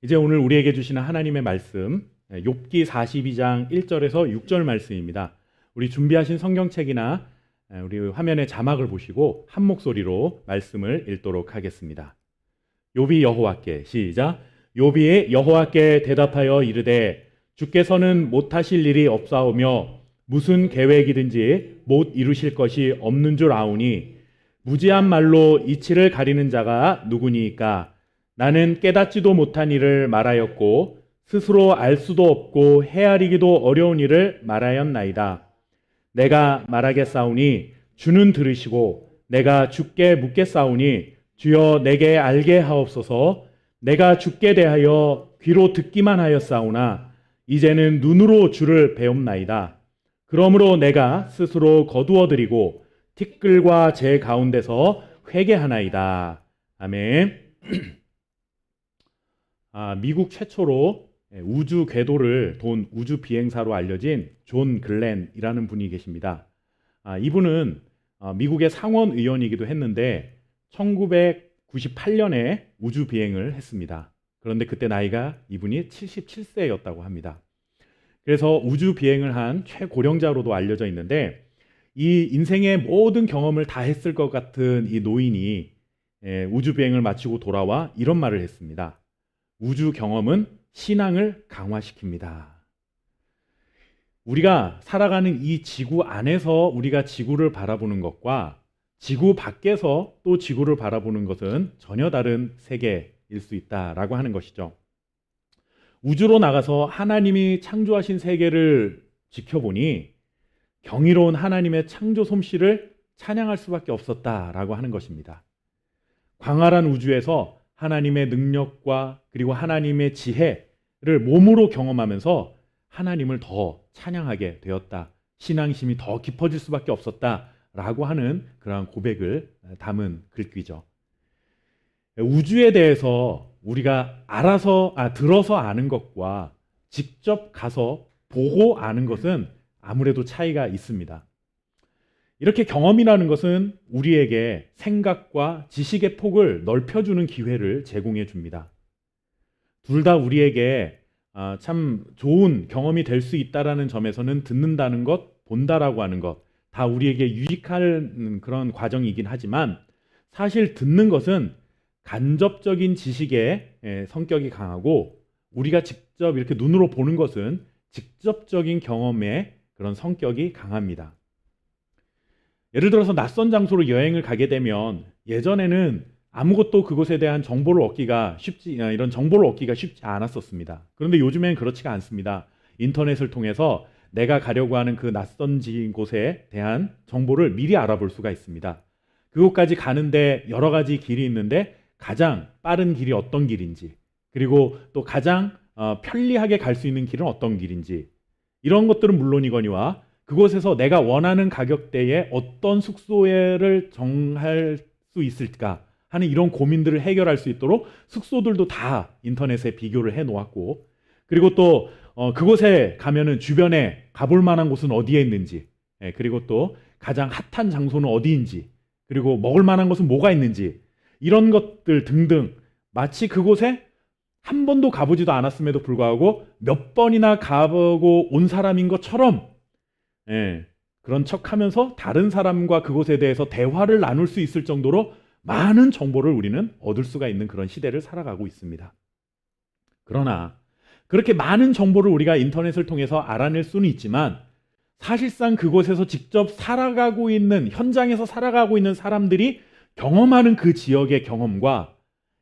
이제 오늘 우리에게 주시는 하나님의 말씀, 욥기 42장 1절에서 6절 말씀입니다. 우리 준비하신 성경책이나 우리 화면의 자막을 보시고 한 목소리로 말씀을 읽도록 하겠습니다. 욥이 여호와께, 시작. 욥이 여호와께 대답하여 이르되 주께서는 못하실 일이 없사오며 무슨 계획이든지 못 이루실 것이 없는 줄 아오니 무지한 말로 이치를 가리는 자가 누구니이까. 나는 깨닫지도 못한 일을 말하였고 스스로 알 수도 없고 헤아리기도 어려운 일을 말하였나이다. 내가 말하겠사오니 주는 들으시고 내가 주께 묻겠사오니 주여 내게 알게 하옵소서. 내가 주께 대하여 귀로 듣기만 하였사오나 이제는 눈으로 주를 배움나이다. 그러므로 내가 스스로 거두어드리고 티끌과 제 가운데서 회개하나이다. 아멘. 미국 최초로 우주 궤도를 돈 우주 비행사로 알려진 존 글렌이라는 분이 계십니다. 이분은 미국의 상원 의원이기도 했는데 1998년에 우주 비행을 했습니다. 그런데 그때 나이가 이분이 77세였다고 합니다. 그래서 우주 비행을 한 최고령자로도 알려져 있는데 이 인생의 모든 경험을 다 했을 것 같은 이 노인이 우주 비행을 마치고 돌아와 이런 말을 했습니다. 우주 경험은 신앙을 강화시킵니다. 우리가 살아가는 이 지구 안에서 우리가 지구를 바라보는 것과 지구 밖에서 또 지구를 바라보는 것은 전혀 다른 세계일 수 있다라고 하는 것이죠. 우주로 나가서 하나님이 창조하신 세계를 지켜보니 경이로운 하나님의 창조 솜씨를 찬양할 수밖에 없었다라고 하는 것입니다. 광활한 우주에서 하나님의 능력과 그리고 하나님의 지혜를 몸으로 경험하면서 하나님을 더 찬양하게 되었다. 신앙심이 더 깊어질 수밖에 없었다라고 하는 그러한 고백을 담은 글귀죠. 우주에 대해서 우리가 들어서 아는 것과 직접 가서 보고 아는 것은 아무래도 차이가 있습니다. 이렇게 경험이라는 것은 우리에게 생각과 지식의 폭을 넓혀주는 기회를 제공해 줍니다. 둘 다 우리에게 참 좋은 경험이 될 수 있다는 점에서는 듣는다는 것, 본다라고 하는 것, 다 우리에게 유익한 그런 과정이긴 하지만 사실 듣는 것은 간접적인 지식의 성격이 강하고 우리가 직접 이렇게 눈으로 보는 것은 직접적인 경험의 그런 성격이 강합니다. 예를 들어서 낯선 장소로 여행을 가게 되면 예전에는 아무것도 그곳에 대한 정보를 얻기가 쉽지 않았었습니다. 그런데 요즘엔 그렇지가 않습니다. 인터넷을 통해서 내가 가려고 하는 그 낯선 곳에 대한 정보를 미리 알아볼 수가 있습니다. 그곳까지 가는데 여러 가지 길이 있는데 가장 빠른 길이 어떤 길인지, 그리고 또 가장 편리하게 갈 수 있는 길은 어떤 길인지, 이런 것들은 물론이거니와 그곳에서 내가 원하는 가격대에 어떤 숙소를 정할 수 있을까 하는 이런 고민들을 해결할 수 있도록 숙소들도 다 인터넷에 비교를 해 놓았고, 그리고 또 그곳에 가면은 주변에 가볼 만한 곳은 어디에 있는지, 그리고 또 가장 핫한 장소는 어디인지, 그리고 먹을 만한 것은 뭐가 있는지, 이런 것들 등등 마치 그곳에 한 번도 가보지도 않았음에도 불구하고 몇 번이나 가보고 온 사람인 것처럼 그런 척하면서 다른 사람과 그곳에 대해서 대화를 나눌 수 있을 정도로 많은 정보를 우리는 얻을 수가 있는 그런 시대를 살아가고 있습니다. 그러나 그렇게 많은 정보를 우리가 인터넷을 통해서 알아낼 수는 있지만 사실상 그곳에서 직접 살아가고 있는, 현장에서 살아가고 있는 사람들이 경험하는 그 지역의 경험과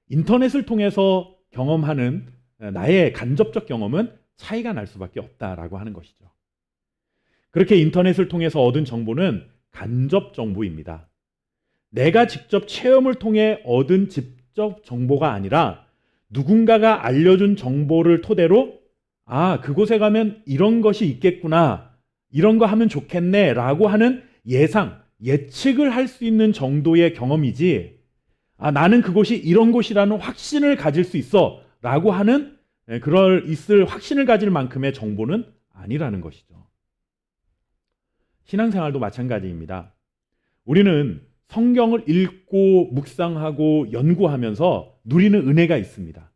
인터넷을 통해서 경험하는 나의 간접적 경험은 차이가 날 수밖에 없다라고 하는 것이죠. 그렇게 인터넷을 통해서 얻은 정보는 간접 정보입니다. 내가 직접 체험을 통해 얻은 직접 정보가 아니라 누군가가 알려준 정보를 토대로 그곳에 가면 이런 것이 있겠구나, 이런 거 하면 좋겠네 라고 하는 예측을 할 수 있는 정도의 경험이지 나는 그곳이 이런 곳이라는 확신을 가질 수 있어 라고 하는 있을 확신을 가질 만큼의 정보는 아니라는 것이죠. 신앙생활도 마찬가지입니다. 우리는 성경을 읽고 묵상하고 연구하면서 누리는 은혜가 있습니다.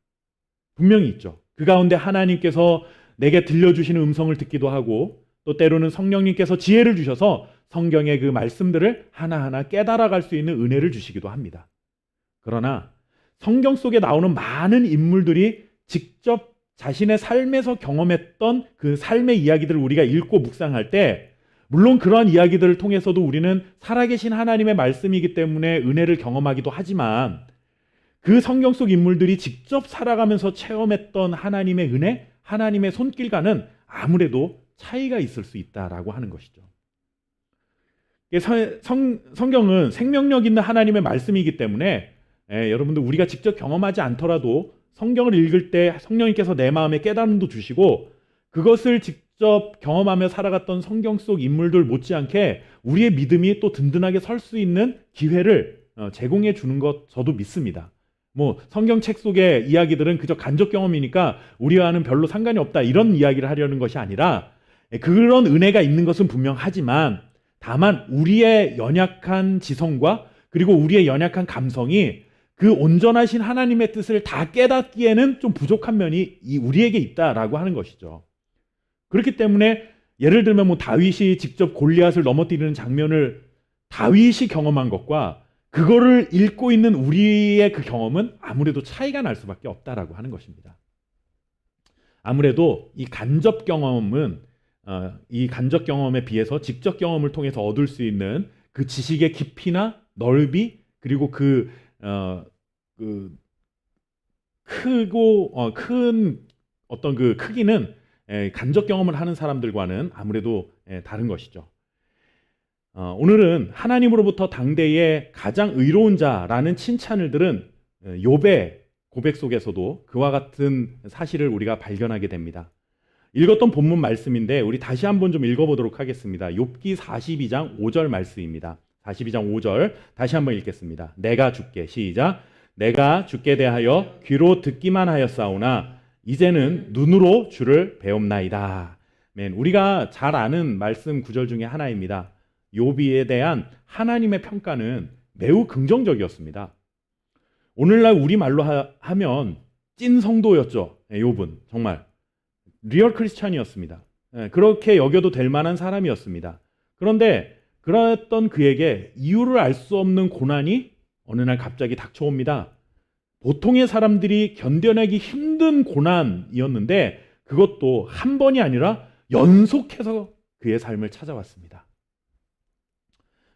분명히 있죠. 그 가운데 하나님께서 내게 들려주시는 음성을 듣기도 하고 또 때로는 성령님께서 지혜를 주셔서 성경의 그 말씀들을 하나하나 깨달아갈 수 있는 은혜를 주시기도 합니다. 그러나 성경 속에 나오는 많은 인물들이 직접 자신의 삶에서 경험했던 그 삶의 이야기들을 우리가 읽고 묵상할 때 물론 그러한 이야기들을 통해서도 우리는 살아계신 하나님의 말씀이기 때문에 은혜를 경험하기도 하지만 그 성경 속 인물들이 직접 살아가면서 체험했던 하나님의 은혜, 하나님의 손길과는 아무래도 차이가 있을 수 있다라고 하는 것이죠. 성경은 생명력 있는 하나님의 말씀이기 때문에 여러분들 우리가 직접 경험하지 않더라도 성경을 읽을 때 성령님께서 내 마음에 깨달음도 주시고 그것을 직접 경험하며 살아갔던 성경 속 인물들 못지않게 우리의 믿음이 또 든든하게 설 수 있는 기회를 제공해 주는 것 저도 믿습니다. 뭐 성경책 속의 이야기들은 그저 간접 경험이니까 우리와는 별로 상관이 없다 이런 이야기를 하려는 것이 아니라 그런 은혜가 있는 것은 분명하지만 다만 우리의 연약한 지성과 그리고 우리의 연약한 감성이 그 온전하신 하나님의 뜻을 다 깨닫기에는 좀 부족한 면이 우리에게 있다라고 하는 것이죠. 그렇기 때문에 예를 들면 뭐 다윗이 직접 골리앗을 넘어뜨리는 장면을 다윗이 경험한 것과 그거를 읽고 있는 우리의 그 경험은 아무래도 차이가 날 수밖에 없다라고 하는 것입니다. 아무래도 이 간접 경험은 이 간접 경험에 비해서 직접 경험을 통해서 얻을 수 있는 그 지식의 깊이나 넓이 그리고 큰 어떤 그 크기는 간접 경험을 하는 사람들과는 아무래도 다른 것이죠. 오늘은 하나님으로부터 당대의 가장 의로운 자라는 칭찬을 들은 욥의 고백 속에서도 그와 같은 사실을 우리가 발견하게 됩니다. 읽었던 본문 말씀인데 우리 다시 한번 좀 읽어보도록 하겠습니다. 욥기 42장 5절 말씀입니다. 42장 5절 다시 한번 읽겠습니다. 내가 주께 시작. 내가 주께 대하여 귀로 듣기만 하였사오나 이제는 눈으로 주를 배움나이다. 우리가 잘 아는 말씀 구절 중에 하나입니다. 욥에 대한 하나님의 평가는 매우 긍정적이었습니다. 오늘날 우리말로 하면 찐 성도였죠. 욥은 정말 리얼 크리스찬이었습니다. 그렇게 여겨도 될 만한 사람이었습니다. 그런데 그랬던 그에게 이유를 알 수 없는 고난이 어느 날 갑자기 닥쳐옵니다. 보통의 사람들이 견뎌내기 힘든 고난이었는데 그것도 한 번이 아니라 연속해서 그의 삶을 찾아왔습니다.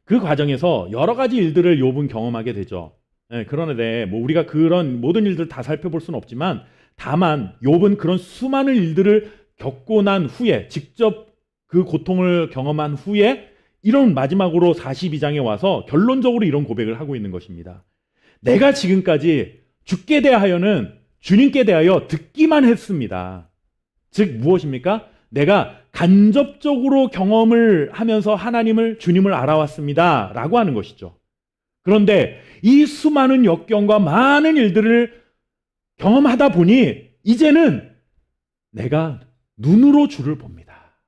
그 과정에서 여러 가지 일들을 욥은 경험하게 되죠. 그런데 뭐 우리가 그런 모든 일들을 다 살펴볼 수는 없지만 다만 욥은 그런 수많은 일들을 겪고 난 후에 직접 그 고통을 경험한 후에 이런 마지막으로 42장에 와서 결론적으로 이런 고백을 하고 있는 것입니다. 내가 지금까지 주께 대하여는 주님께 대하여 듣기만 했습니다. 즉 무엇입니까? 내가 간접적으로 경험을 하면서 하나님을 주님을 알아왔습니다 라고 하는 것이죠. 그런데 이 수많은 역경과 많은 일들을 경험하다 보니 이제는 내가 눈으로 주를 봅니다.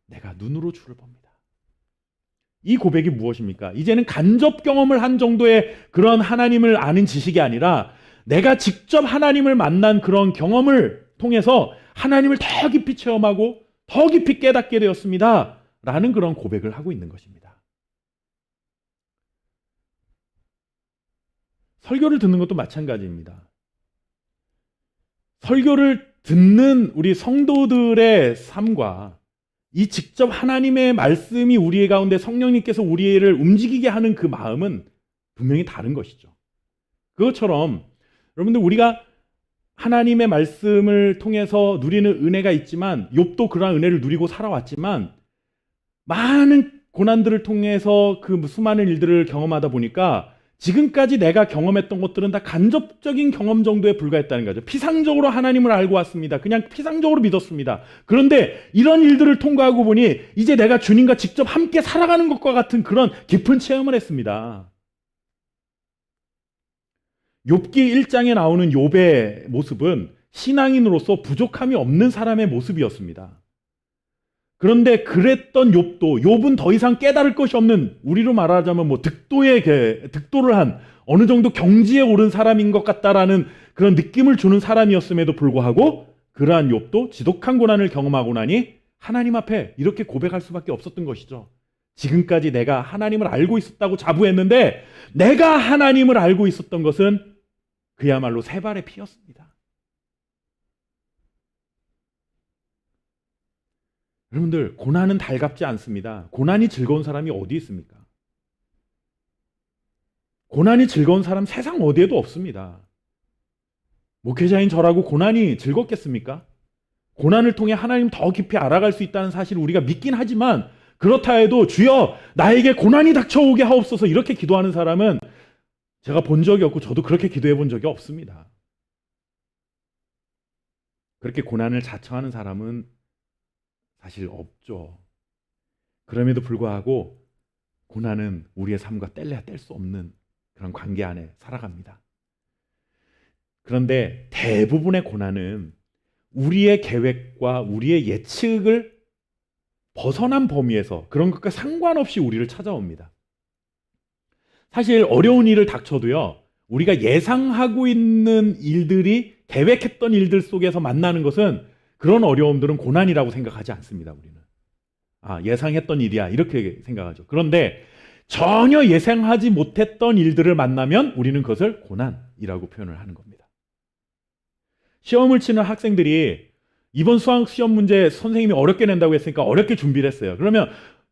내가 눈으로 주를 봅니다. 이 고백이 무엇입니까? 이제는 간접 경험을 한 정도의 그런 하나님을 아는 지식이 아니라 내가 직접 하나님을 만난 그런 경험을 통해서 하나님을 더 깊이 체험하고 더 깊이 깨닫게 되었습니다. 라는 그런 고백을 하고 있는 것입니다. 설교를 듣는 것도 마찬가지입니다. 설교를 듣는 우리 성도들의 삶과 이 직접 하나님의 말씀이 우리 가운데 성령님께서 우리를 움직이게 하는 그 마음은 분명히 다른 것이죠. 그것처럼 여러분들 우리가 하나님의 말씀을 통해서 누리는 은혜가 있지만 욥도 그러한 은혜를 누리고 살아왔지만 많은 고난들을 통해서 그 수많은 일들을 경험하다 보니까 지금까지 내가 경험했던 것들은 다 간접적인 경험 정도에 불과했다는 거죠. 피상적으로 하나님을 알고 왔습니다. 그냥 피상적으로 믿었습니다. 그런데 이런 일들을 통과하고 보니 이제 내가 주님과 직접 함께 살아가는 것과 같은 그런 깊은 체험을 했습니다. 욥기 1장에 나오는 욥의 모습은 신앙인으로서 부족함이 없는 사람의 모습이었습니다. 그런데 그랬던 욥은 더 이상 깨달을 것이 없는, 우리로 말하자면 뭐 득도를 한 어느 정도 경지에 오른 사람인 것 같다라는 그런 느낌을 주는 사람이었음에도 불구하고 그러한 욥도 지독한 고난을 경험하고 나니 하나님 앞에 이렇게 고백할 수밖에 없었던 것이죠. 지금까지 내가 하나님을 알고 있었다고 자부했는데 내가 하나님을 알고 있었던 것은 그야말로 세 발의 피였습니다. 여러분들, 고난은 달갑지 않습니다. 고난이 즐거운 사람이 어디 있습니까? 고난이 즐거운 사람 세상 어디에도 없습니다. 목회자인 저라고 고난이 즐겁겠습니까? 고난을 통해 하나님 더 깊이 알아갈 수 있다는 사실을 우리가 믿긴 하지만 그렇다 해도 주여 나에게 고난이 닥쳐오게 하옵소서 이렇게 기도하는 사람은 제가 본 적이 없고 저도 그렇게 기도해 본 적이 없습니다. 그렇게 고난을 자청하는 사람은 사실 없죠. 그럼에도 불구하고 고난은 우리의 삶과 뗄래야 뗄 수 없는 그런 관계 안에 살아갑니다. 그런데 대부분의 고난은 우리의 계획과 우리의 예측을 벗어난 범위에서 그런 것과 상관없이 우리를 찾아옵니다. 사실 어려운 일을 닥쳐도요, 우리가 예상하고 있는 일들이 계획했던 일들 속에서 만나는 것은 그런 어려움들은 고난이라고 생각하지 않습니다. 우리는 예상했던 일이야 이렇게 생각하죠. 그런데 전혀 예상하지 못했던 일들을 만나면 우리는 그것을 고난이라고 표현을 하는 겁니다. 시험을 치는 학생들이 이번 수학 시험 문제 선생님이 어렵게 낸다고 했으니까 어렵게 준비를 했어요. 그러면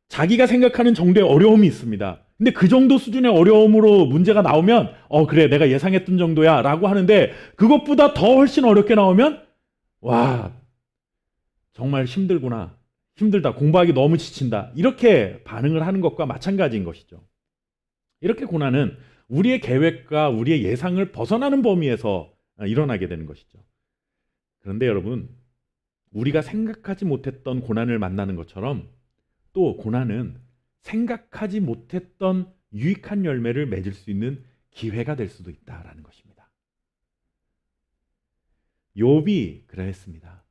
자기가 생각하는 정도의 어려움이 있습니다. 근데 그 정도 수준의 어려움으로 문제가 나오면 그래 내가 예상했던 정도야 라고 하는데 그것보다 더 훨씬 어렵게 나오면 와 정말 힘들구나, 힘들다, 공부하기 너무 지친다 이렇게 반응을 하는 것과 마찬가지인 것이죠. 이렇게 고난은 우리의 계획과 우리의 예상을 벗어나는 범위에서 일어나게 되는 것이죠. 그런데 여러분, 우리가 생각하지 못했던 고난을 만나는 것처럼 또 고난은 생각하지 못했던 유익한 열매를 맺을 수 있는 기회가 될 수도 있다라는 것입니다. 욥이 그랬습니다.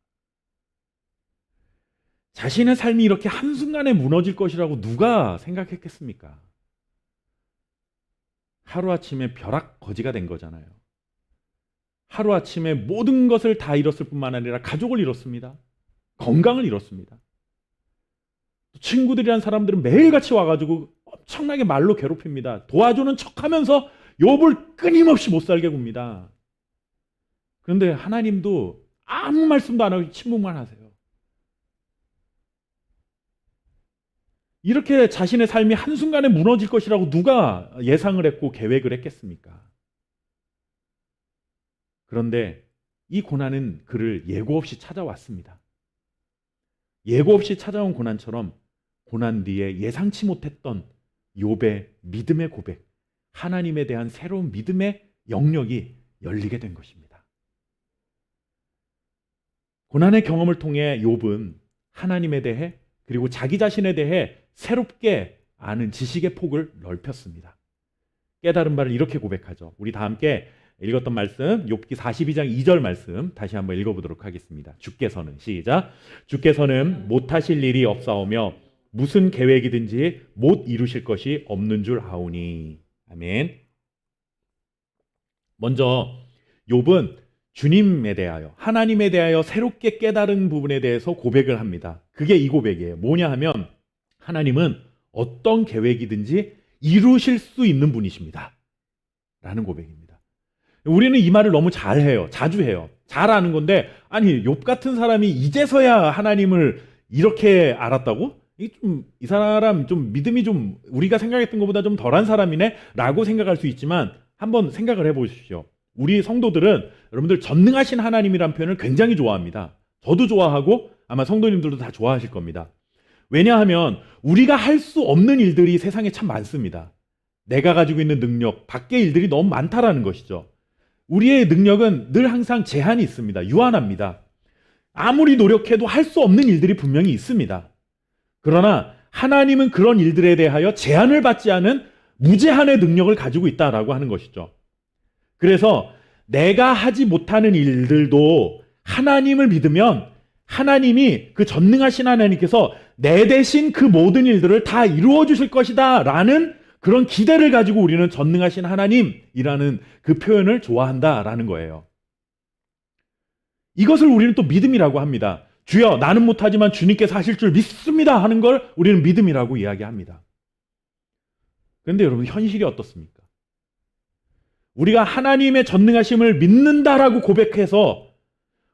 자신의 삶이 이렇게 한순간에 무너질 것이라고 누가 생각했겠습니까? 하루아침에 벼락거지가 된 거잖아요. 하루아침에 모든 것을 다 잃었을 뿐만 아니라 가족을 잃었습니다. 건강을 잃었습니다. 친구들이란 사람들은 매일같이 와가지고 엄청나게 말로 괴롭힙니다. 도와주는 척하면서 욥을 끊임없이 못 살게 굽니다. 그런데 하나님도 아무 말씀도 안 하고 침묵만 하세요. 이렇게 자신의 삶이 한순간에 무너질 것이라고 누가 예상을 했고 계획을 했겠습니까? 그런데 이 고난은 그를 예고 없이 찾아왔습니다. 예고 없이 찾아온 고난처럼 고난 뒤에 예상치 못했던 욥의 믿음의 고백, 하나님에 대한 새로운 믿음의 영역이 열리게 된 것입니다. 고난의 경험을 통해 욥은 하나님에 대해 그리고 자기 자신에 대해 새롭게 아는 지식의 폭을 넓혔습니다. 깨달은 바를 이렇게 고백하죠. 우리 다 함께 읽었던 말씀, 욥기 42장 2절 말씀 다시 한번 읽어보도록 하겠습니다. 주께서는, 시작. 주께서는 못하실 일이 없사오며 무슨 계획이든지 못 이루실 것이 없는 줄 아오니. 아멘. 먼저 욥은 주님에 대하여, 하나님에 대하여 새롭게 깨달은 부분에 대해서 고백을 합니다. 그게 이 고백이에요. 뭐냐 하면 하나님은 어떤 계획이든지 이루실 수 있는 분이십니다 라는 고백입니다. 우리는 이 말을 너무 잘해요. 자주 해요. 잘 아는 건데 아니 욥 같은 사람이 이제서야 하나님을 이렇게 알았다고? 이 사람 좀 믿음이 좀 우리가 생각했던 것보다 좀 덜한 사람이네 라고 생각할 수 있지만 한번 생각을 해보십시오. 우리 성도들은 여러분들 전능하신 하나님이란 표현을 굉장히 좋아합니다. 저도 좋아하고 아마 성도님들도 다 좋아하실 겁니다. 왜냐하면 우리가 할 수 없는 일들이 세상에 참 많습니다. 내가 가지고 있는 능력 밖의 일들이 너무 많다라는 것이죠. 우리의 능력은 늘 항상 제한이 있습니다. 유한합니다. 아무리 노력해도 할 수 없는 일들이 분명히 있습니다. 그러나 하나님은 그런 일들에 대하여 제한을 받지 않은 무제한의 능력을 가지고 있다라고 하는 것이죠. 그래서 내가 하지 못하는 일들도 하나님을 믿으면 하나님이 그 전능하신 하나님께서 내 대신 그 모든 일들을 다 이루어 주실 것이다 라는 그런 기대를 가지고 우리는 전능하신 하나님이라는 그 표현을 좋아한다라는 거예요. 이것을 우리는 또 믿음이라고 합니다. 주여, 나는 못하지만 주님께서 하실 줄 믿습니다 하는 걸 우리는 믿음이라고 이야기합니다. 그런데 여러분, 현실이 어떻습니까? 우리가 하나님의 전능하심을 믿는다라고 고백해서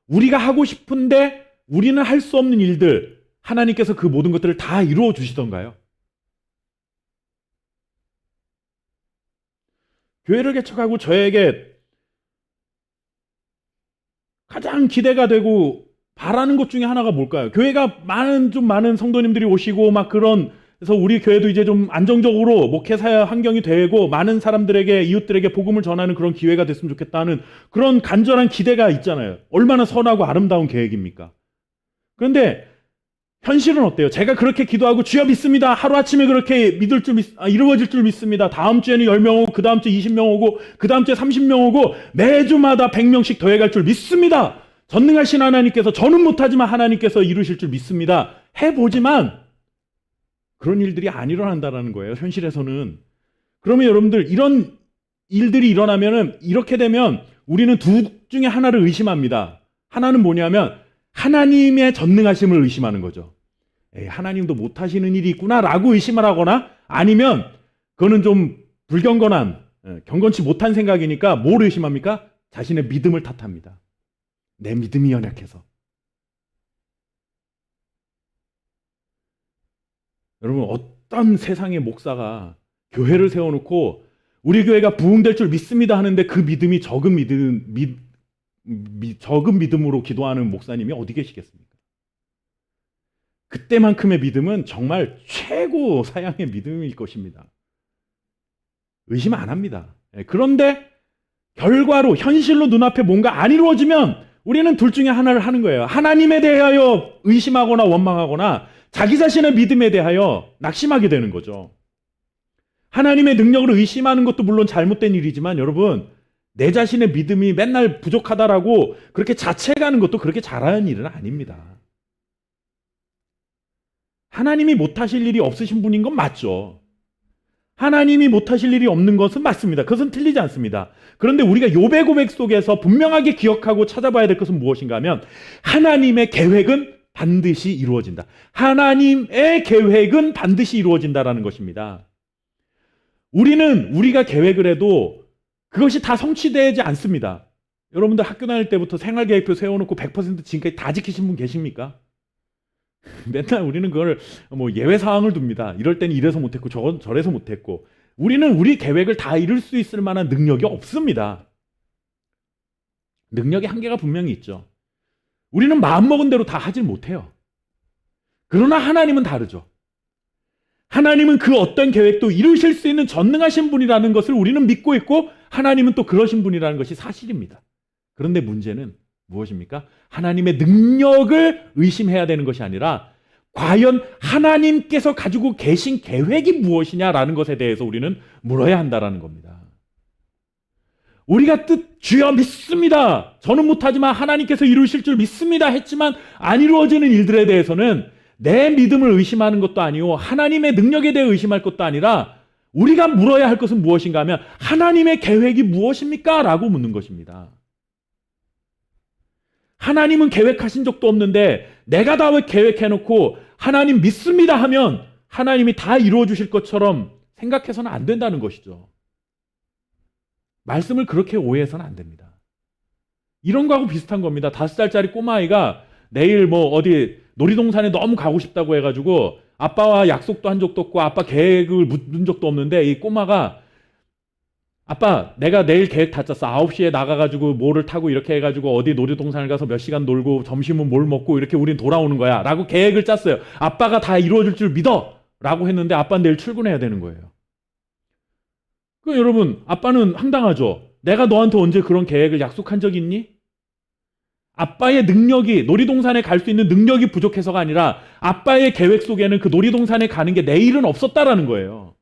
우리가 하고 싶은데 우리는 할 수 없는 일들, 하나님께서 그 모든 것들을 다 이루어 주시던가요? 교회를 개척하고 저에게 가장 기대가 되고 바라는 것 중에 하나가 뭘까요? 교회가 좀 많은 성도님들이 오시고 막 그래서 우리 교회도 이제 좀 안정적으로 목회사 환경이 되고 많은 사람들에게, 이웃들에게 복음을 전하는 그런 기회가 됐으면 좋겠다는 그런 간절한 기대가 있잖아요. 얼마나 선하고 아름다운 계획입니까? 그런데 현실은 어때요? 제가 그렇게 기도하고 주여 믿습니다. 하루아침에 그렇게 이루어질 줄 믿습니다. 다음 주에는 10명 오고 그 다음 주에 20명 오고 그 다음 주에 30명 오고 매주마다 100명씩 더해갈 줄 믿습니다. 전능하신 하나님께서, 저는 못하지만 하나님께서 이루실 줄 믿습니다. 해보지만 그런 일들이 안 일어난다는 거예요. 현실에서는. 그러면 여러분들, 이런 일들이 일어나면은, 이렇게 되면 우리는 둘 중에 하나를 의심합니다. 하나는 뭐냐면 하나님의 전능하심을 의심하는 거죠. 하나님도 못하시는 일이 있구나 라고 의심을 하거나, 아니면 그거는 좀 불경건한, 경건치 못한 생각이니까 뭘 의심합니까? 자신의 믿음을 탓합니다. 내 믿음이 연약해서. 여러분, 어떤 세상의 목사가 교회를 세워놓고 우리 교회가 부흥될 줄 믿습니다 하는데 그 믿음이 적은 믿음으로 기도하는 목사님이 어디 계시겠습니까? 그때만큼의 믿음은 정말 최고 사양의 믿음일 것입니다. 의심 안 합니다. 그런데 결과로, 현실로 눈앞에 뭔가 안 이루어지면 우리는 둘 중에 하나를 하는 거예요. 하나님에 대하여 의심하거나 원망하거나 자기 자신의 믿음에 대하여 낙심하게 되는 거죠. 하나님의 능력을 의심하는 것도 물론 잘못된 일이지만 여러분, 내 자신의 믿음이 맨날 부족하다라고 그렇게 자책하는 것도 그렇게 잘하는 일은 아닙니다. 하나님이 못하실 일이 없으신 분인 건 맞죠. 하나님이 못하실 일이 없는 것은 맞습니다. 그것은 틀리지 않습니다. 그런데 우리가 욥의 고백 속에서 분명하게 기억하고 찾아봐야 될 것은 무엇인가 하면, 하나님의 계획은 반드시 이루어진다. 하나님의 계획은 반드시 이루어진다라는 것입니다. 우리는 우리가 계획을 해도 그것이 다 성취되지 않습니다. 여러분들 학교 다닐 때부터 생활계획표 세워놓고 100% 지금까지 다 지키신 분 계십니까? 맨날 우리는 그걸 예외 사항을 둡니다. 이럴 때는 이래서 못했고 저래서 못했고. 우리는 우리 계획을 다 이룰 수 있을 만한 능력이 없습니다. 능력의 한계가 분명히 있죠. 우리는 마음먹은 대로 다 하질 못해요. 그러나 하나님은 다르죠. 하나님은 그 어떤 계획도 이루실 수 있는 전능하신 분이라는 것을 우리는 믿고 있고, 하나님은 또 그러신 분이라는 것이 사실입니다. 그런데 문제는 무엇입니까? 하나님의 능력을 의심해야 되는 것이 아니라 과연 하나님께서 가지고 계신 계획이 무엇이냐라는 것에 대해서 우리는 물어야 한다라는 겁니다. 우리가 주여 믿습니다. 저는 못하지만 하나님께서 이루실 줄 믿습니다 했지만 안 이루어지는 일들에 대해서는 내 믿음을 의심하는 것도 아니고 하나님의 능력에 대해 의심할 것도 아니라 우리가 물어야 할 것은 무엇인가 하면 하나님의 계획이 무엇입니까? 라고 묻는 것입니다. 하나님은 계획하신 적도 없는데 내가 다 계획해놓고 하나님 믿습니다 하면 하나님이 다 이루어 주실 것처럼 생각해서는 안 된다는 것이죠. 말씀을 그렇게 오해해서는 안 됩니다. 이런 거하고 비슷한 겁니다. 5살짜리 꼬마아이가 내일 어디 놀이동산에 너무 가고 싶다고 해가지고 아빠와 약속도 한 적도 없고 아빠 계획을 묻은 적도 없는데 이 꼬마가 아빠, 내가 내일 계획 다 짰어. 9시에 나가가지고 뭐를 타고 이렇게 해가지고 어디 놀이동산을 가서 몇 시간 놀고 점심은 뭘 먹고 이렇게 우린 돌아오는 거야 라고 계획을 짰어요. 아빠가 다 이루어질 줄 믿어 라고 했는데 아빠는 내일 출근해야 되는 거예요. 그럼 여러분, 아빠는 황당하죠. 내가 너한테 언제 그런 계획을 약속한 적 있니? 아빠의 능력이, 놀이동산에 갈 수 있는 능력이 부족해서가 아니라 아빠의 계획 속에는 그 놀이동산에 가는 게 내일은 없었다라는 거예요.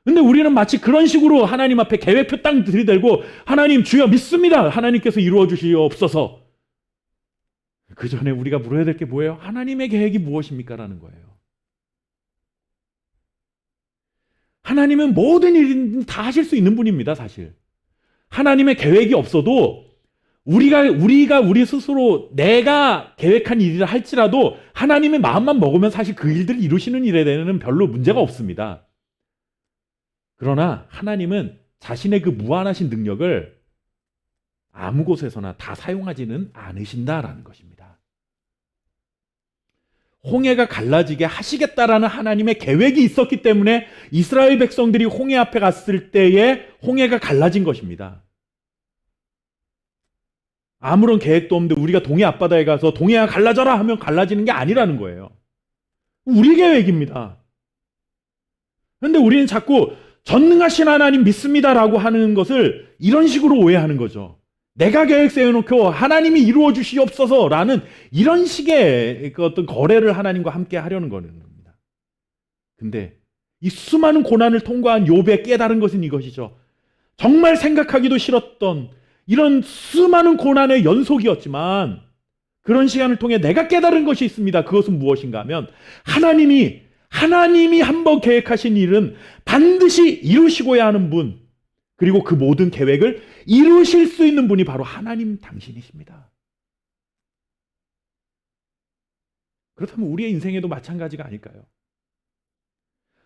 근데 우리는 마치 그런 식으로 하나님 앞에 계획표 딱 들이대고 하나님 주여 믿습니다. 하나님께서 이루어 주시옵소서. 그 전에 우리가 물어야 될 게 뭐예요? 하나님의 계획이 무엇입니까? 라는 거예요. 하나님은 모든 일을 다 하실 수 있는 분입니다. 사실. 하나님의 계획이 없어도 우리가 우리 스스로 내가 계획한 일이라 할지라도 하나님의 마음만 먹으면 사실 그 일들을 이루시는 일에 대해서는 별로 문제가 없습니다. 그러나 하나님은 자신의 그 무한하신 능력을 아무 곳에서나 다 사용하지는 않으신다라는 것입니다. 홍해가 갈라지게 하시겠다라는 하나님의 계획이 있었기 때문에 이스라엘 백성들이 홍해 앞에 갔을 때에 홍해가 갈라진 것입니다. 아무런 계획도 없는데 우리가 동해 앞바다에 가서 동해가 갈라져라 하면 갈라지는 게 아니라는 거예요. 우리 계획입니다. 그런데 우리는 자꾸 전능하신 하나님 믿습니다라고 하는 것을 이런 식으로 오해하는 거죠. 내가 계획 세워놓고 하나님이 이루어 주시옵소서라는 이런 식의 그 어떤 거래를 하나님과 함께 하려는 겁니다. 근데 이 수많은 고난을 통과한 욥의 깨달은 것은 이것이죠. 정말 생각하기도 싫었던 이런 수많은 고난의 연속이었지만 그런 시간을 통해 내가 깨달은 것이 있습니다. 그것은 무엇인가 하면 하나님이 한번 계획하신 일은 반드시 이루시고야 하는 분, 그리고 그 모든 계획을 이루실 수 있는 분이 바로 하나님 당신이십니다. 그렇다면 우리의 인생에도 마찬가지가 아닐까요?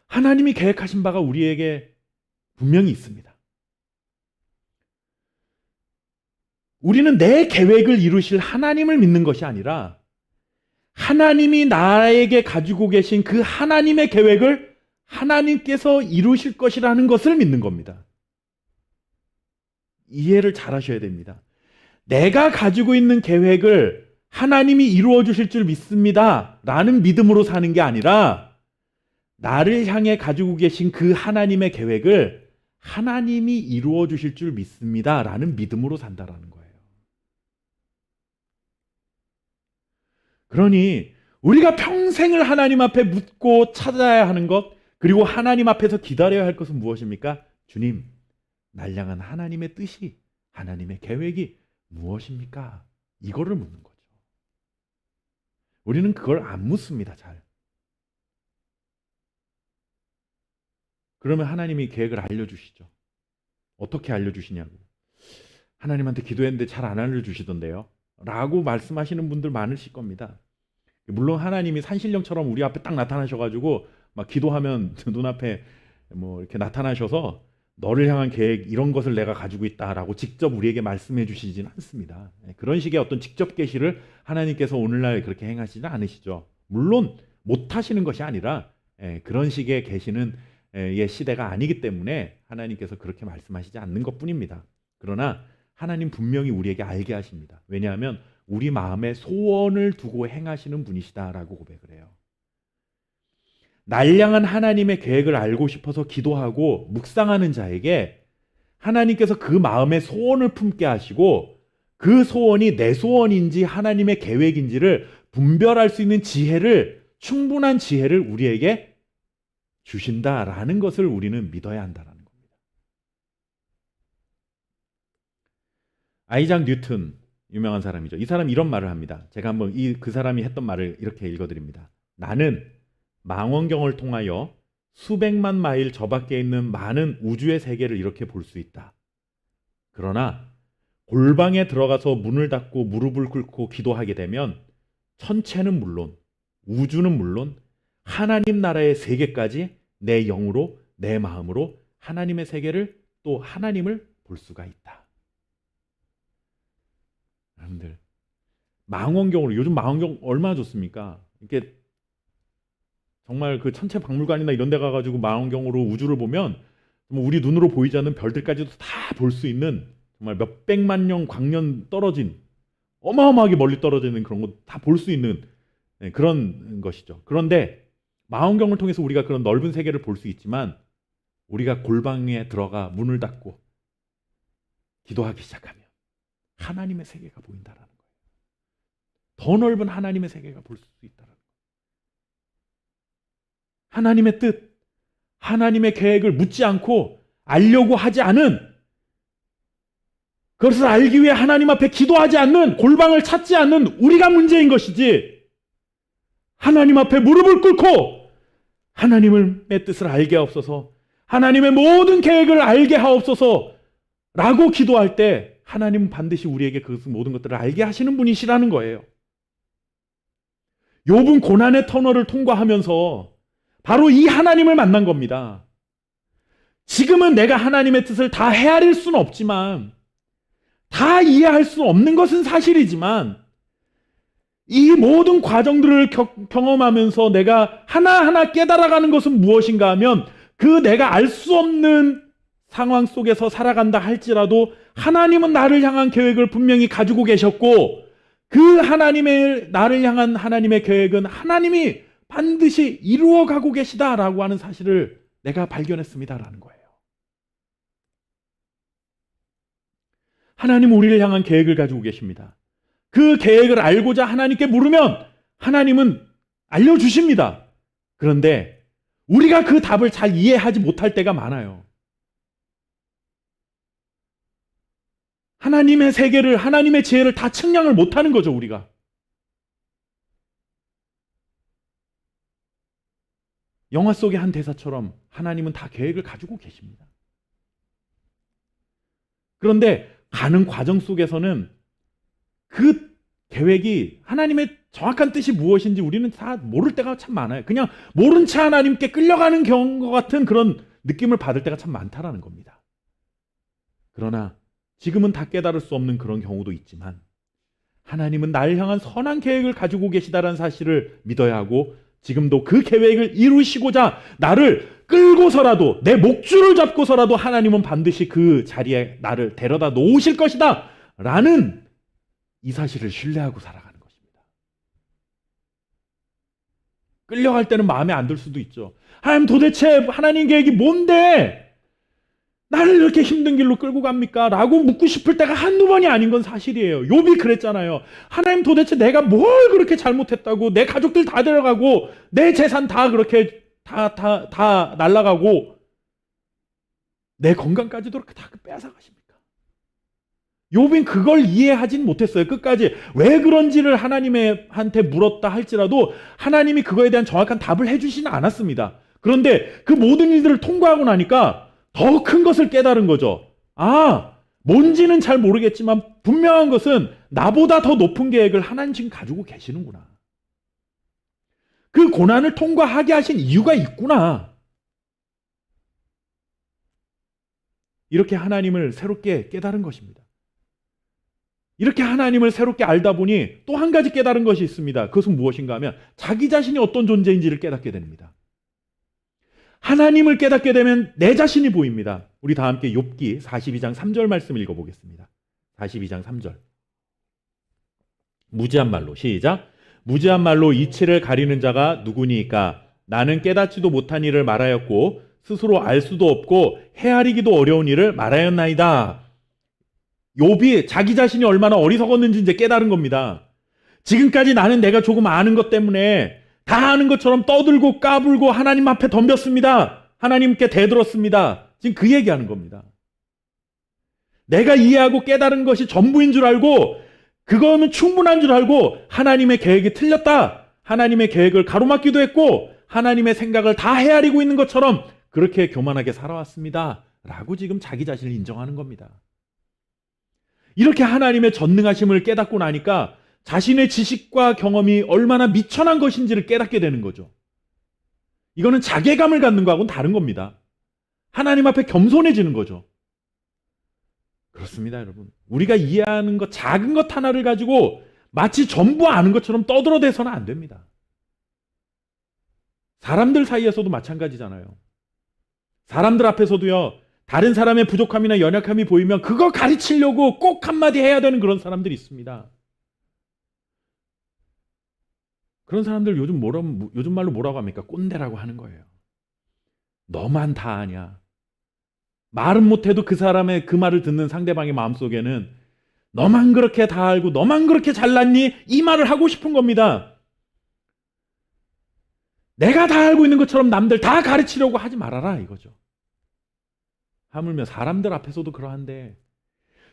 하나님이 계획하신 바가 우리에게 분명히 있습니다. 우리는 내 계획을 이루실 하나님을 믿는 것이 아니라 하나님이 나에게 가지고 계신 그 하나님의 계획을 하나님께서 이루실 것이라는 것을 믿는 겁니다. 이해를 잘 하셔야 됩니다. 내가 가지고 있는 계획을 하나님이 이루어 주실 줄 믿습니다 라는 믿음으로 사는 게 아니라 나를 향해 가지고 계신 그 하나님의 계획을 하나님이 이루어 주실 줄 믿습니다 라는 믿음으로 산다라는 거예요. 그러니 우리가 평생을 하나님 앞에 묻고 찾아야 하는 것, 그리고 하나님 앞에서 기다려야 할 것은 무엇입니까? 주님, 날 향한 하나님의 뜻이, 하나님의 계획이 무엇입니까? 이거를 묻는 거죠. 우리는 그걸 안 묻습니다, 잘. 그러면 하나님이 계획을 알려주시죠. 어떻게 알려주시냐고. 하나님한테 기도했는데 잘 안 알려주시던데요 라고 말씀하시는 분들 많으실 겁니다. 물론 하나님이 산신령처럼 우리 앞에 딱 나타나셔가지고 막 기도하면 눈앞에 뭐 이렇게 나타나셔서 너를 향한 계획 이런 것을 내가 가지고 있다라고 직접 우리에게 말씀해 주시지는 않습니다. 그런 식의 어떤 직접 계시를 하나님께서 오늘날 그렇게 행하시지 않으시죠. 물론 못 하시는 것이 아니라 그런 식의 계시는 시대가 아니기 때문에 하나님께서 그렇게 말씀하시지 않는 것뿐입니다. 그러나 하나님 분명히 우리에게 알게 하십니다. 왜냐하면 우리 마음에 소원을 두고 행하시는 분이시다라고 고백을 해요. 날 향한 하나님의 계획을 알고 싶어서 기도하고 묵상하는 자에게 하나님께서 그 마음의 소원을 품게 하시고 그 소원이 내 소원인지 하나님의 계획인지를 분별할 수 있는 충분한 지혜를 우리에게 주신다라는 것을 우리는 믿어야 한다라는 겁니다. 아이작 뉴턴, 유명한 사람이죠. 이 사람이 이런 말을 합니다. 제가 한번 그 사람이 했던 말을 이렇게 읽어드립니다. 나는 망원경을 통하여 수백만 마일 저 밖에 있는 많은 우주의 세계를 이렇게 볼 수 있다. 그러나 골방에 들어가서 문을 닫고 무릎을 꿇고 기도하게 되면 천체는 물론 우주는 물론 하나님 나라의 세계까지 내 영으로 내 마음으로 하나님의 세계를 또 하나님을 볼 수가 있다. 여러분들 망원경으로, 요즘 망원경 얼마나 좋습니까? 이렇게 정말 그 천체 박물관이나 이런 데 가가지고 망원경으로 우주를 보면 우리 눈으로 보이지 않는 별들까지도 다 볼 수 있는 정말 몇백만 년 광년 떨어진 어마어마하게 멀리 떨어지는 그런 거 다 볼 수 있는 그런 것이죠. 그런데 망원경을 통해서 우리가 그런 넓은 세계를 볼 수 있지만 우리가 골방에 들어가 문을 닫고 기도하기 시작하면 하나님의 세계가 보인다라는 거예요. 더 넓은 하나님의 세계가 볼 수 있다라는 거예요. 하나님의 뜻, 하나님의 계획을 묻지 않고 알려고 하지 않은, 그것을 알기 위해 하나님 앞에 기도하지 않는, 골방을 찾지 않는 우리가 문제인 것이지, 하나님 앞에 무릎을 꿇고 하나님의 뜻을 알게 하옵소서, 하나님의 모든 계획을 알게 하옵소서 라고 기도할 때 하나님은 반드시 우리에게 그 모든 것들을 알게 하시는 분이시라는 거예요. 욥은 고난의 터널을 통과하면서 바로 이 하나님을 만난 겁니다. 지금은 내가 하나님의 뜻을 다 헤아릴 수는 없지만, 다 이해할 수 없는 것은 사실이지만, 이 모든 과정들을 경험하면서 내가 하나하나 깨달아가는 것은 무엇인가 하면, 그 내가 알 수 없는 상황 속에서 살아간다 할지라도 하나님은 나를 향한 계획을 분명히 가지고 계셨고, 그 나를 향한 하나님의 계획은 하나님이 반드시 이루어가고 계시다라고 하는 사실을 내가 발견했습니다라는 거예요. 하나님은 우리를 향한 계획을 가지고 계십니다. 그 계획을 알고자 하나님께 물으면 하나님은 알려주십니다. 그런데 우리가 그 답을 잘 이해하지 못할 때가 많아요. 하나님의 세계를, 하나님의 지혜를 다 측량을 못하는 거죠, 우리가. 영화 속의 한 대사처럼 하나님은 다 계획을 가지고 계십니다. 그런데 가는 과정 속에서는 그 계획이 하나님의 정확한 뜻이 무엇인지 우리는 다 모를 때가 참 많아요. 그냥 모른 채 하나님께 끌려가는 경우 같은 그런 느낌을 받을 때가 참 많다라는 겁니다. 그러나 지금은 다 깨달을 수 없는 그런 경우도 있지만 하나님은 나를 향한 선한 계획을 가지고 계시다는 사실을 믿어야 하고, 지금도 그 계획을 이루시고자 나를 끌고서라도, 내 목줄을 잡고서라도 하나님은 반드시 그 자리에 나를 데려다 놓으실 것이다 라는 이 사실을 신뢰하고 살아가는 것입니다. 끌려갈 때는 마음에 안 들 수도 있죠. 하나님, 도대체 하나님 계획이 뭔데 나를 이렇게 힘든 길로 끌고 갑니까? 라고 묻고 싶을 때가 한두 번이 아닌 건 사실이에요. 욥이 그랬잖아요. 하나님, 도대체 내가 뭘 그렇게 잘못했다고, 내 가족들 다 데려가고 내 재산 다 그렇게 다 날아가고 내 건강까지도 그렇게 다 빼앗아가십니까? 욥은 그걸 이해하진 못했어요. 끝까지 왜 그런지를 하나님한테 물었다 할지라도 하나님이 그거에 대한 정확한 답을 해주지는 않았습니다. 그런데 그 모든 일들을 통과하고 나니까 더 큰 것을 깨달은 거죠. 뭔지는 잘 모르겠지만 분명한 것은 나보다 더 높은 계획을 하나님 지금 가지고 계시는구나. 그 고난을 통과하게 하신 이유가 있구나. 이렇게 하나님을 새롭게 깨달은 것입니다. 이렇게 하나님을 새롭게 알다 보니 또 한 가지 깨달은 것이 있습니다. 그것은 무엇인가 하면 자기 자신이 어떤 존재인지를 깨닫게 됩니다. 하나님을 깨닫게 되면 내 자신이 보입니다. 우리 다 함께 욥기 42장 3절 말씀을 읽어보겠습니다. 42장 3절. 무지한 말로, 시작. 무지한 말로 이치를 가리는 자가 누구니까? 나는 깨닫지도 못한 일을 말하였고 스스로 알 수도 없고 헤아리기도 어려운 일을 말하였나이다. 욥이 자기 자신이 얼마나 어리석었는지 이제 깨달은 겁니다. 지금까지 나는 내가 조금 아는 것 때문에 다 아는 것처럼 떠들고 까불고 하나님 앞에 덤볐습니다. 하나님께 대들었습니다. 지금 그 얘기하는 겁니다. 내가 이해하고 깨달은 것이 전부인 줄 알고, 그거는 충분한 줄 알고 하나님의 계획이 틀렸다, 하나님의 계획을 가로막기도 했고 하나님의 생각을 다 헤아리고 있는 것처럼 그렇게 교만하게 살아왔습니다 라고 지금 자기 자신을 인정하는 겁니다. 이렇게 하나님의 전능하심을 깨닫고 나니까 자신의 지식과 경험이 얼마나 미천한 것인지를 깨닫게 되는 거죠. 이거는 자괴감을 갖는 거하고는 다른 겁니다. 하나님 앞에 겸손해지는 거죠. 그렇습니다, 여러분. 우리가 이해하는 것, 작은 것 하나를 가지고 마치 전부 아는 것처럼 떠들어대서는 안 됩니다. 사람들 사이에서도 마찬가지잖아요. 사람들 앞에서도요, 다른 사람의 부족함이나 연약함이 보이면 그거 가르치려고 꼭 한마디 해야 되는 그런 사람들이 있습니다. 그런 사람들 요즘 말로 뭐라고 합니까? 꼰대라고 하는 거예요. 너만 다 아냐. 말은 못해도 그 사람의 그 말을 듣는 상대방의 마음속에는 너만 그렇게 다 알고 너만 그렇게 잘났니? 이 말을 하고 싶은 겁니다. 내가 다 알고 있는 것처럼 남들 다 가르치려고 하지 말아라 이거죠. 하물며 사람들 앞에서도 그러한데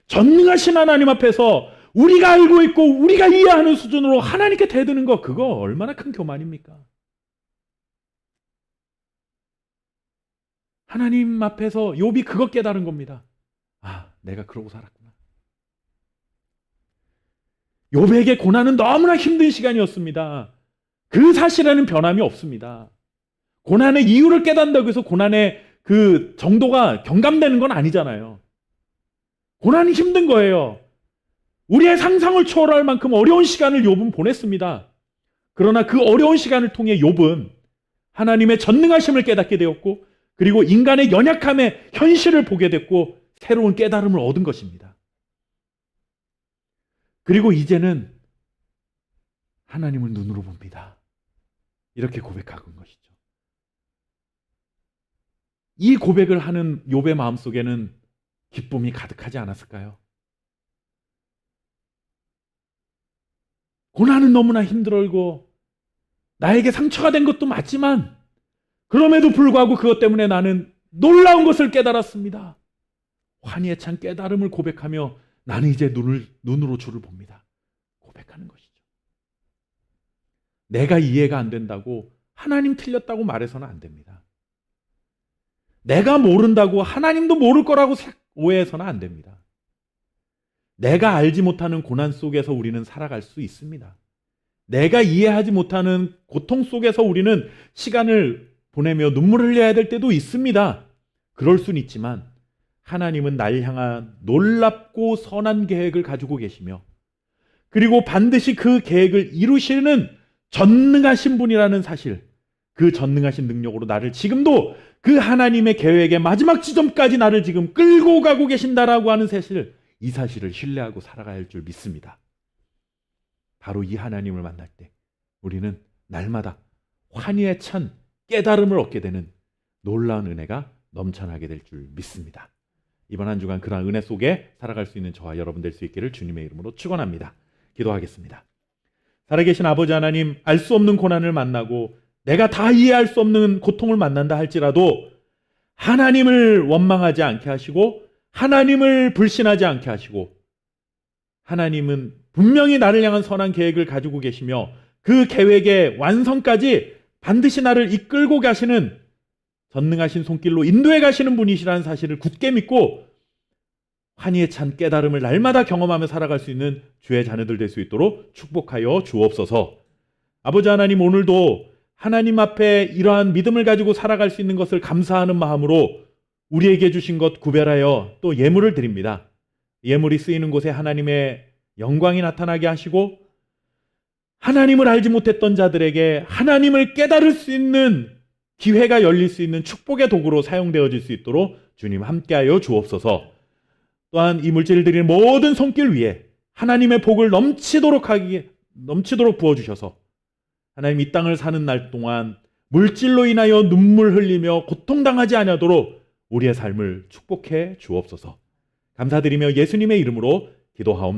전능하신 하나님 앞에서 우리가 알고 있고 우리가 이해하는 수준으로 하나님께 대드는 거, 그거 얼마나 큰 교만입니까? 하나님 앞에서 욥이 그거 깨달은 겁니다. 내가 그러고 살았구나. 욥에게 고난은 너무나 힘든 시간이었습니다. 그 사실에는 변함이 없습니다. 고난의 이유를 깨닫는다고 해서 고난의 그 정도가 경감되는 건 아니잖아요. 고난이 힘든 거예요. 우리의 상상을 초월할 만큼 어려운 시간을 욥은 보냈습니다. 그러나 그 어려운 시간을 통해 욥은 하나님의 전능하심을 깨닫게 되었고, 그리고 인간의 연약함의 현실을 보게 됐고, 새로운 깨달음을 얻은 것입니다. 그리고 이제는 하나님을 눈으로 봅니다. 이렇게 고백하는 것이죠. 이 고백을 하는 욥의 마음속에는 기쁨이 가득하지 않았을까요? 고난은 너무나 힘들고 나에게 상처가 된 것도 맞지만 그럼에도 불구하고 그것 때문에 나는 놀라운 것을 깨달았습니다. 환희에 찬 깨달음을 고백하며 나는 이제 눈으로 주를 봅니다. 고백하는 것이죠. 내가 이해가 안 된다고 하나님 틀렸다고 말해서는 안 됩니다. 내가 모른다고 하나님도 모를 거라고 오해해서는 안 됩니다. 내가 알지 못하는 고난 속에서 우리는 살아갈 수 있습니다. 내가 이해하지 못하는 고통 속에서 우리는 시간을 보내며 눈물을 흘려야 될 때도 있습니다. 그럴 수는 있지만 하나님은 날 향한 놀랍고 선한 계획을 가지고 계시며, 그리고 반드시 그 계획을 이루시는 전능하신 분이라는 사실, 그 전능하신 능력으로 나를 지금도 그 하나님의 계획의 마지막 지점까지 나를 지금 끌고 가고 계신다라고 하는 사실, 이 사실을 신뢰하고 살아가야 할 줄 믿습니다. 바로 이 하나님을 만날 때 우리는 날마다 환희에 찬 깨달음을 얻게 되는 놀라운 은혜가 넘쳐나게 될 줄 믿습니다. 이번 한 주간 그러한 은혜 속에 살아갈 수 있는 저와 여러분 될 수 있기를 주님의 이름으로 축원합니다. 기도하겠습니다. 살아계신 아버지 하나님, 알 수 없는 고난을 만나고 내가 다 이해할 수 없는 고통을 만난다 할지라도 하나님을 원망하지 않게 하시고 하나님을 불신하지 않게 하시고, 하나님은 분명히 나를 향한 선한 계획을 가지고 계시며 그 계획의 완성까지 반드시 나를 이끌고 가시는 전능하신 손길로 인도해 가시는 분이시라는 사실을 굳게 믿고 환희에 찬 깨달음을 날마다 경험하며 살아갈 수 있는 주의 자녀들 될 수 있도록 축복하여 주옵소서. 아버지 하나님, 오늘도 하나님 앞에 이러한 믿음을 가지고 살아갈 수 있는 것을 감사하는 마음으로 우리에게 주신 것 구별하여 또 예물을 드립니다. 예물이 쓰이는 곳에 하나님의 영광이 나타나게 하시고 하나님을 알지 못했던 자들에게 하나님을 깨달을 수 있는 기회가 열릴 수 있는 축복의 도구로 사용되어질 수 있도록 주님 함께하여 주옵소서. 또한 이 물질을 드리는 모든 손길 위에 하나님의 복을 넘치도록 부어주셔서 하나님 이 땅을 사는 날 동안 물질로 인하여 눈물 흘리며 고통당하지 아니하도록 우리의 삶을 축복해 주옵소서. 감사드리며 예수님의 이름으로 기도하옵나이다.